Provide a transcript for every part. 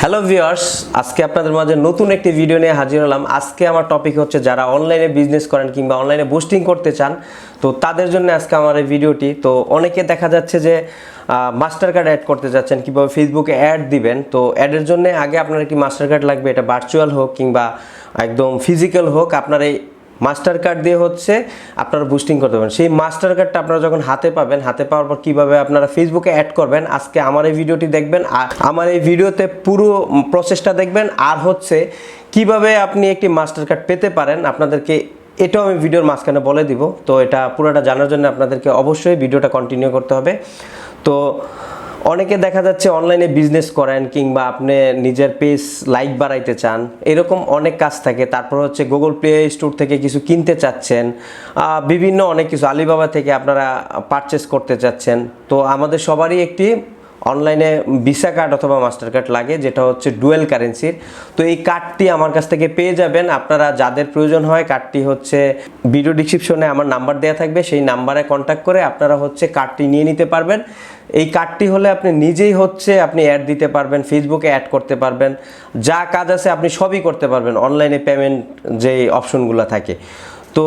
Hello viewers, আজকে আপনাদের মাঝে নতুন একটি ভিডিও নিয়ে হাজির হলাম। আজকে আমার টপিক হচ্ছে যারা অনলাইনে বিজনেস করেন কিংবা অনলাইনে বুস্টিং করতে চান, তো তাদের জন্য আজকে আমার এই ভিডিওটি। তো অনেকে দেখা যাচ্ছে যে মাস্টার কার্ড অ্যাড করতে যাচ্ছেন, কীভাবে ফেসবুকে অ্যাড দিবেন। তো অ্যাডের জন্য আগে আপনার একটি মাস্টার কার্ড লাগবে, এটা ভার্চুয়াল হোক কিংবা একদম ফিজিক্যাল হোক। আপনার এই মাস্টার কার্ড দিয়ে হচ্ছে আপনারা বুস্টিং করতে পারবেন। সেই মাস্টার কার্ডটা আপনারা যখন হাতে পাবেন, হাতে পাওয়ার পর কীভাবে আপনারা ফেসবুকে অ্যাড করবেন, আজকে আমার এই ভিডিওটি দেখবেন। আর আমার এই ভিডিওতে পুরো প্রসেসটা দেখবেন। আর হচ্ছে কিভাবে আপনি একটি মাস্টার কার্ড পেতে পারেন আপনাদেরকে এটাও আমি ভিডিওর মাঝখানে বলে দিব। তো এটা পুরোটা জানার জন্য আপনাদেরকে অবশ্যই ভিডিওটা কন্টিনিউ করতে হবে। তো অনেকে দেখা যাচ্ছে অনলাইনে বিজনেস করেন কিংবা আপনি নিজের পেজ লাইক বাড়াইতে চান, এরকম অনেক কাজ থাকে। তারপর হচ্ছে গুগল প্লে স্টোর থেকে কিছু কিনতে চাচ্ছেন, বিভিন্ন অনেক কিছু আলিবাবা থেকে আপনারা পারচেস করতে চাচ্ছেন। তো আমাদের সবারই একটি অনলাইনে ভিসা কার্ড অথবা মাস্টার কার্ড লাগে, যেটা হচ্ছে ডুয়েল কারেন্সির। তো এই কার্ডটি আমার কাছ থেকে পেয়ে যাবেন। আপনারা যাদের প্রয়োজন হয়, কার্ডটি হচ্ছে ভিডিও ডিসক্রিপশনে আমার নাম্বার দেওয়া থাকবে, সেই নাম্বারে কন্ট্যাক্ট করে আপনারা হচ্ছে কার্ডটি নিয়ে নিতে পারবেন। এই কার্ডটি হলে আপনি নিজেই হচ্ছে আপনি অ্যাড দিতে পারবেন, ফেসবুকে অ্যাড করতে পারবেন, যা কাজ আছে আপনি সবই করতে পারবেন, অনলাইনে পেমেন্ট যে অপশনগুলো থাকে। তো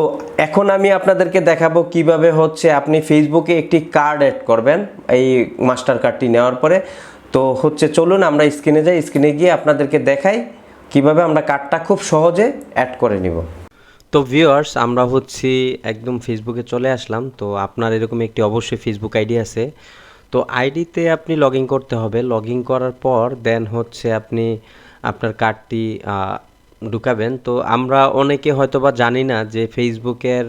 এখন আমি আপনাদেরকে দেখাবো কিভাবে হচ্ছে আপনি ফেসবুকে একটি কার্ড অ্যাড করবেন এই মাস্টার কার্ডটি নেওয়ার পরে। তো হচ্ছে চলুন আমরা স্ক্রিনে যাই, স্ক্রিনে গিয়ে আপনাদেরকে দেখাই কিভাবে আমরা কার্ডটা খুব সহজে অ্যাড করে নিব। তো ভিউয়ার্স, আমরা হচ্ছে একদম ফেসবুকে চলে আসলাম। তো আপনার এরকম একটি অবশ্যই ফেসবুক আইডি আছে। তো আইডিতে আপনি লগ ইন করতে হবে। লগ ইন করার পর দেন হচ্ছে আপনি আপনার কার্ডটি ঢুকাবেন। তো আমরা অনেকে হয়তো বা জানি না যে ফেসবুকের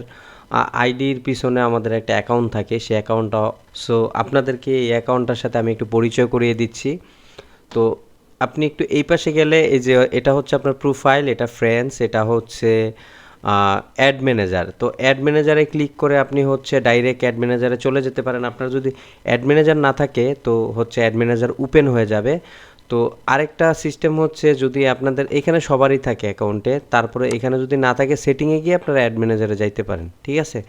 আইডির পিছনে আমাদের একটা অ্যাকাউন্ট থাকে, সেই অ্যাকাউন্টটা। সো আপনাদেরকে এই অ্যাকাউন্টটার সাথে আমি একটু পরিচয় করিয়ে দিচ্ছি। তো আপনি একটু এই পাশে গেলে এই যে এটা হচ্ছে আপনার প্রোফাইল, এটা ফ্রেন্ডস, এটা হচ্ছে অ্যাড ম্যানেজার। তো অ্যাড ম্যানেজারে ক্লিক করে আপনি হচ্ছে ডাইরেক্ট অ্যাড ম্যানেজারে চলে যেতে পারেন। আপনার যদি অ্যাড ম্যানেজার না থাকে তো হচ্ছে অ্যাড ম্যানেজার ওপেন হয়ে যাবে। তো আরেকটা সিস্টেম হচ্ছে, যদি আপনাদের এখানে সবারই থাকে অ্যাকাউন্টে, তারপরে এখানে যদি না থাকে সেটিংয়ে গিয়ে আপনারা অ্যাড ম্যানেজারে যাইতে পারেন, ঠিক আছে।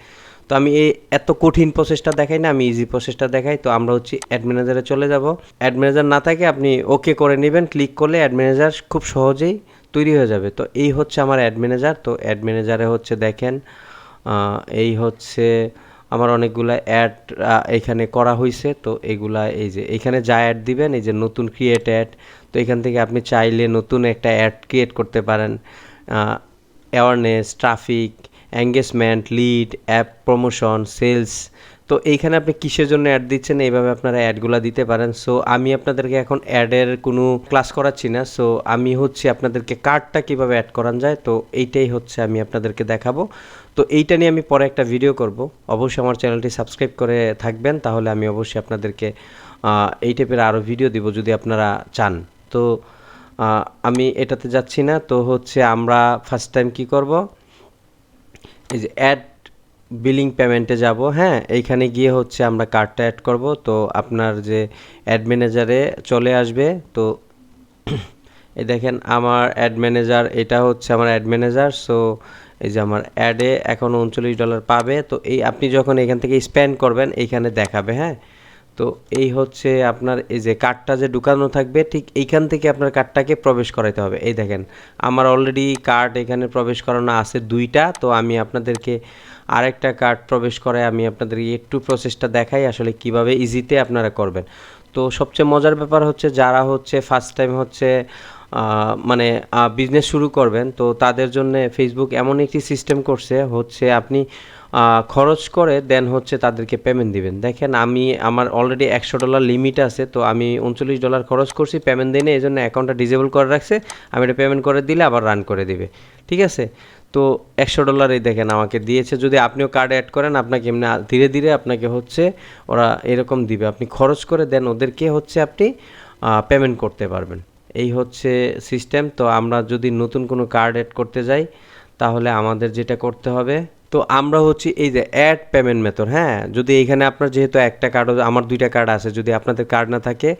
তো আমি এই এত কঠিন প্রসেসটা দেখাই না, আমি ইজি প্রসেসটা দেখাই। তো আমরা হচ্ছে অ্যাড ম্যানেজারে চলে যাব। অ্যাড ম্যানেজার না থাকে আপনি ওকে করে নেবেন, ক্লিক করলে অ্যাড ম্যানেজার খুব সহজেই তৈরি হয়ে যাবে। তো এই হচ্ছে আমার অ্যাড ম্যানেজার। তো অ্যাড ম্যানেজারে হচ্ছে দেখেন এই হচ্ছে আমার অনেকগুলো অ্যাড এখানে করা হয়েছে। তো এগুলা এই যে এখানে যা অ্যাড দিবেন, এই যে নতুন ক্রিয়েট অ্যাড, তো এখান থেকে আপনি চাইলে নতুন একটা অ্যাড ক্রিয়েট করতে পারেন। Awareness, traffic, engagement, lead, app promotion, sales. তো এইখানে আপনি কিসের জন্য অ্যাড দিচ্ছেন, এইভাবে আপনারা অ্যাডগুলো দিতে পারেন। সো আমি আপনাদেরকে এখন অ্যাডের কোনো ক্লাস করাচ্ছি না। সো আমি হচ্ছে আপনাদেরকে কার্ডটা কীভাবে অ্যাড করান যায়, তো এইটাই হচ্ছে আমি আপনাদেরকে দেখাবো। তো এইটা নিয়ে আমি পরে একটা ভিডিও করব। অবশ্যই আমার চ্যানেলটি সাবস্ক্রাইব করে থাকবেন, তাহলে আমি অবশ্যই আপনাদেরকে এই টাইপের আরও ভিডিও দিব যদি আপনারা চান। তো আমি এটাতে যাচ্ছি না। তো হচ্ছে আমরা ফার্স্ট টাইম কি করব, এই যে অ্যাড বিলিং পেমেন্টে যাব। হ্যাঁ, এইখানে গিয়ে হচ্ছে আমরা কার্ডটা অ্যাড করব। তো আপনার যে অ্যাড ম্যানেজারে চলে আসবে। তো এই দেখেন আমার অ্যাড ম্যানেজার, এটা হচ্ছে আমার অ্যাড ম্যানেজার। সো এই যে আমার অ্যাডে এখন $39 পাবে। তো এই আপনি যখন এখান থেকে স্পেন্ড করবেন এইখানে দেখাবে। হ্যাঁ, তো এই হচ্ছে আপনার এই যে কার্ডটা যে ঢুকানো থাকবে, ঠিক এইখান থেকে আপনার কার্ডটাকে প্রবেশ করাতে হবে। এই দেখেন আমার অলরেডি কার্ড এখানে প্রবেশ করানো আছে 2টা। তো আমি আপনাদেরকে আরেকটা কার্ড প্রবেশ করে আমি আপনাদেরকে একটু প্রসেসটা দেখাই আসলে কিভাবে ইজিতে আপনারা করবেন। তো সবচেয়ে মজার ব্যাপার হচ্ছে যারা হচ্ছে ফার্স্ট টাইম হচ্ছে মানে বিজনেস শুরু করবেন, তো তাদের জন্য ফেসবুক এমন একটি সিস্টেম করছে হচ্ছে আপনি খরচ করে দেন হচ্ছে তাদেরকে পেমেন্ট দিবেন। দেখেন আমি আমার অলরেডি $100 লিমিট আছে। তো আমি $39 খরচ করছি, পেমেন্ট দিই না, এই জন্য অ্যাকাউন্টটা ডিসেবল করে রাখছে। আমি এটা পেমেন্ট করে দিলে আবার রান করে দিবে, ঠিক আছে। তো $100 এই দেখেন আমাকে দিয়েছে। যদি আপনিও কার্ড অ্যাড করেন আপনাকে এমনি ধীরে ধীরে আপনাকে হচ্ছে ওরা এরকম দিবে। আপনি খরচ করে দেন ওদেরকে হচ্ছে আপনি পেমেন্ট করতে পারবেন। এই হচ্ছে সিস্টেম। তো আমরা যদি নতুন কোনো কার্ড অ্যাড করতে যাই তাহলে আমাদের যেটা করতে হবে, তো আমরা হচ্ছে এই যে অ্যাড পেমেন্ট মেথড। হ্যাঁ, যদি এখানে আপনার যেহেতু একটা কার্ড, আমার 2টা কার্ড আছে, যদি আপনাদের কার্ড না থাকে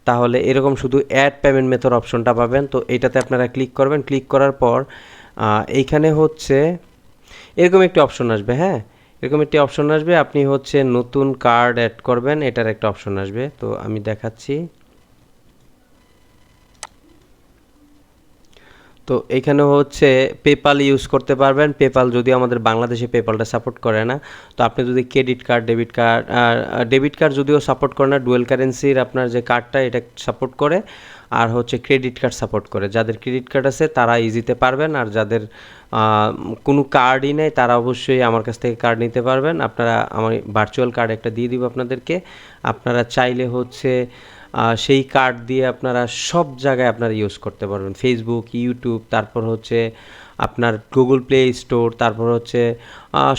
তাহলে এরকম শুধু অ্যাড পেমেন্ট মেথড অপশনটা পাবেন। তো এইটাতে আপনারা ক্লিক করবেন। ক্লিক করার পর এইখানে হচ্ছে এরকম একটি অপশন আসবে। হ্যাঁ, এরকম একটি অপশন আসবে, আপনি হচ্ছে নতুন কার্ড অ্যাড করবেন, এটার একটা অপশন আসবে। তো আমি দেখাচ্ছি। তো এখানে হচ্ছে পেপাল ইউজ করতে পারবেন। পেপাল যদি আমাদের বাংলাদেশে পেপালটা সাপোর্ট করে না, তো আপনি যদি ক্রেডিট কার্ড, ডেবিট কার্ড যদিও সাপোর্ট করে না, ডুয়েল কারেন্সির আপনার যে কার্ডটা এটা সাপোর্ট করে, আর হচ্ছে ক্রেডিট কার্ড সাপোর্ট করে। যাদের ক্রেডিট কার্ড আছে তারা ইজিতে পারবেন, আর যাদের কোনো কার্ডই নেই তারা অবশ্যই আমার কাছ থেকে কার্ড নিতে পারবেন। আপনারা আমার ভার্চুয়াল কার্ড একটা দিয়ে দিব আপনাদেরকে। আপনারা চাইলে হচ্ছে সেই কার্ড দিয়ে আপনারা সব জায়গায় আপনারা ইউজ করতে পারবেন, ফেসবুক, ইউটিউব, তারপর হচ্ছে আপনার গুগল প্লে স্টোর, তারপর হচ্ছে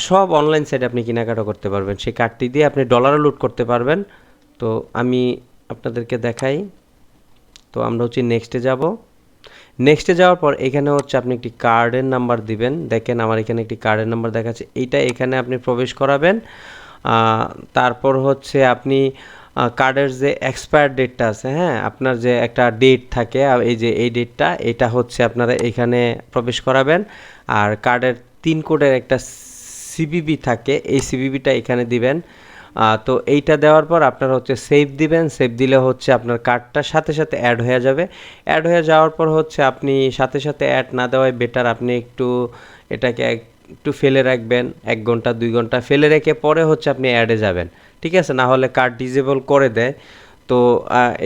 সব অনলাইন সাইটে আপনি কেনাকাটা করতে পারবেন। সেই কার্ডটি দিয়ে আপনি ডলারও লুট করতে পারবেন। তো আমি আপনাদেরকে দেখাই। তো আমরা হচ্ছে নেক্সটে যাব। নেক্সটে যাওয়ার পর এখানে হচ্ছে আপনি একটি কার্ডের নাম্বার দিবেন। দেখেন আমার এখানে একটি কার্ডের নাম্বার দেখাচ্ছে, এইটা এখানে আপনি প্রবেশ করাবেন। তারপর হচ্ছে আপনি কার্ডের যে এক্সপায়ার ডেটটা আছে, হ্যাঁ, আপনার যে একটা ডেট থাকে, এই যে এই ডেটটা, এটা হচ্ছে আপনারা এখানে প্রবেশ করাবেন। আর কার্ডের 3 কোডের একটা সিবিবি থাকে, এই সিবিবিটা এখানে দিবেন। তো এইটা দেওয়ার পর আপনারা হচ্ছে সেভ দিবেন। সেভ দিলে হচ্ছে আপনার কার্ডটা সাথে সাথে অ্যাড হয়ে যাবে। অ্যাড হয়ে যাওয়ার পর হচ্ছে আপনি সাথে সাথে অ্যাড না দেওয়াই বেটার, আপনি এটাকে একটু ফেলে রাখবেন, 1 ঘন্টা 2 ঘন্টা ফেলে রেখে পরে হচ্ছে আপনি অ্যাডে যাবেন, ঠিক আছে? না হলে কার্ড ডিসেবল করে দেয়। তো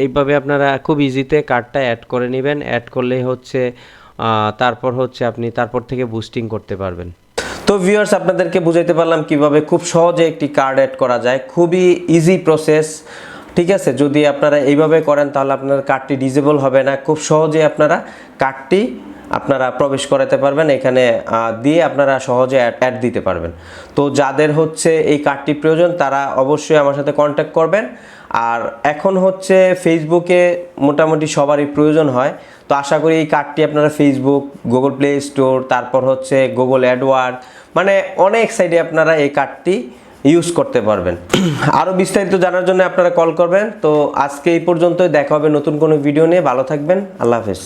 এইভাবে আপনারা খুব ইজিতে কার্ডটা অ্যাড করে নেবেন। অ্যাড করলেই হচ্ছে তারপর হচ্ছে আপনি তারপর থেকে বুস্টিং করতে পারবেন। তো ভিউয়ার্স, আপনাদেরকে বুঝাইতে পারলাম কিভাবে খুব সহজে একটি কার্ড অ্যাড করা যায়, খুবই ইজি প্রসেস, ঠিক আছে? যদি আপনারা এইভাবে করেন তাহলে আপনার কার্ডটি ডিসেবল হবে না, খুব সহজে আপনারা কার্ডটি প্রবেশ করাতে পারবেন, এখানে দিয়ে আপনারা সহজে অ্যাড দিতে পারবেন। তো যাদের হচ্ছে এই কার্ডটি প্রয়োজন তারা অবশ্যই আমার সাথে কন্ট্যাক্ট করবেন। আর এখন হচ্ছে ফেসবুকে মোটামুটি সবারই প্রয়োজন হয়, তো আশা করি এই কার্ডটি আপনারা ফেসবুক, গুগল প্লে স্টোর, তারপর হচ্ছে গুগল অ্যাডওয়ার্ড, মানে অনেক সাইডে আপনারা এই কার্ডটি ইউজ করতে পারবেন। আরও বিস্তারিত জানার জন্য আপনারা কল করবেন। তো আজকে এই পর্যন্তই, দেখা হবে নতুন কোনো ভিডিও নিয়ে। ভালো থাকবেন, আল্লাহ হাফেজ।